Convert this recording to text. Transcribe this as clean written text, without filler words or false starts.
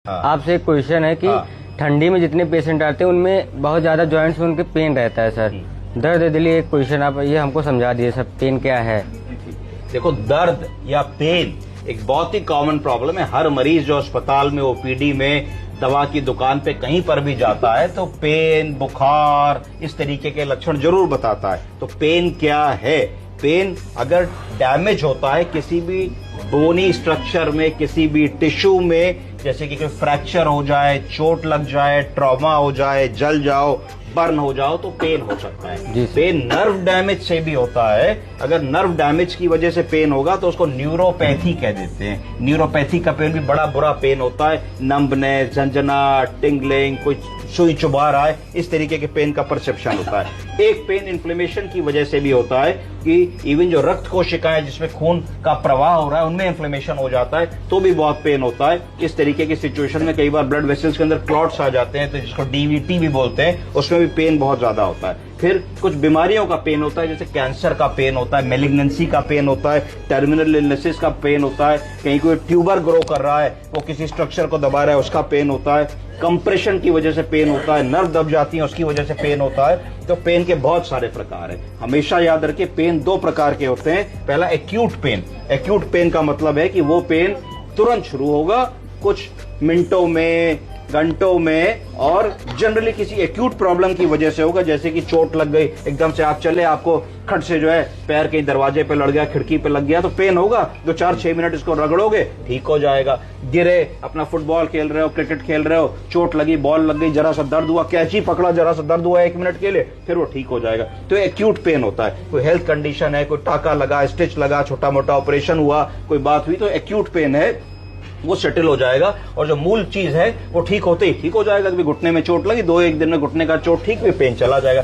हाँ। आपसे एक क्वेश्चन है कि हाँ। ठंडी में जितने पेशेंट आते हैं उनमें बहुत ज्यादा जॉइंट्स में उनके पेन रहता है सर। दर्द दिली एक क्वेश्चन, आप ये हमको समझा दिए सर, पेन क्या है? देखो, दर्द या पेन एक बहुत ही कॉमन प्रॉब्लम है। हर मरीज जो अस्पताल में, ओपीडी में, दवा की दुकान पे कहीं पर भी जाता है तो पेन, बुखार, इस तरीके के लक्षण जरूर बताता है। तो पेन क्या है? पेन अगर डैमेज होता है किसी भी बोनी स्ट्रक्चर में, किसी भी टिश्यू में, जैसे कि कोई फ्रैक्चर हो जाए, चोट लग जाए, ट्रॉमा हो जाए, जल जाओ, बर्न हो जाओ, तो पेन हो सकता है। पेन नर्व डैमेज से भी होता है। अगर नर्व डैमेज की वजह से पेन होगा तो उसको न्यूरोपैथी कह देते हैं। न्यूरोपैथी का पेन भी बड़ा बुरा पेन होता है। नंबनेस, झंझनाहट, टिंगलिंग, कोई सुई चुभा रहा है, इस तरीके के पेन का परसेप्शन होता है। एक पेन इन्फ्लेमेशन की वजह से भी होता है कि इवन जो रक्त कोशिकाएं जिसमें खून का प्रवाह हो रहा है उनमें इन्फ्लेमेशन हो जाता है तो भी बहुत पेन होता है। इस तरीके की सिचुएशन में कई बार ब्लड वेसल्स के अंदर क्लॉट्स आ जाते हैं, तो जिसको डीवीटी भी बोलते हैं, उसमें भी पेन बहुत ज्यादा होता है। फिर कुछ बीमारियों का पेन होता है, जैसे कैंसर का पेन होता है, मेलिग्नेंसी का पेन होता है, टर्मिनल इलनेसेस का पेन होता है, कहीं कोई ट्यूबर ग्रो कर रहा है, वो किसी स्ट्रक्चर को दबा रहा है, उसका पेन होता है, कंप्रेशन की वजह से पेन होता है, नर्व दब जाती है उसकी वजह से पेन होता है। तो पेन के बहुत सारे प्रकार हैं। हमेशा याद रखिए, पेन दो प्रकार के होते हैं। पहला एक्यूट पेन। एक्यूट पेन का मतलब है कि वो पेन तुरंत शुरू होगा, कुछ मिनटों में, घंटों में, और जनरली किसी एक्यूट प्रॉब्लम की वजह से होगा, जैसे कि चोट लग गई, एकदम से आप चले, आपको खट से जो है पैर कहीं दरवाजे पे लड़ गया, खिड़की पे लग गया, तो पेन होगा। 2-4-6 मिनट इसको रगड़ोगे, ठीक हो जाएगा। गिरे, अपना फुटबॉल खेल रहे हो, क्रिकेट खेल रहे हो, चोट लगी, बॉल लग गई, जरा सा दर्द हुआ, कैची पकड़ा, जरा सा दर्द हुआ 1 मिनट के लिए, फिर वो ठीक हो जाएगा। तो एक्यूट पेन होता है। कोई हेल्थ कंडीशन है, कोई टाका लगा, स्टिच लगा, छोटा मोटा ऑपरेशन हुआ, कोई बात हुई, तो एक्यूट पेन है, वो सेटल हो जाएगा। और जो मूल चीज है वो ठीक होते ही ठीक हो जाएगा। कभी घुटने में चोट लगी, 2-1 दिन में घुटने का चोट ठीक, भी पेन चला जाएगा।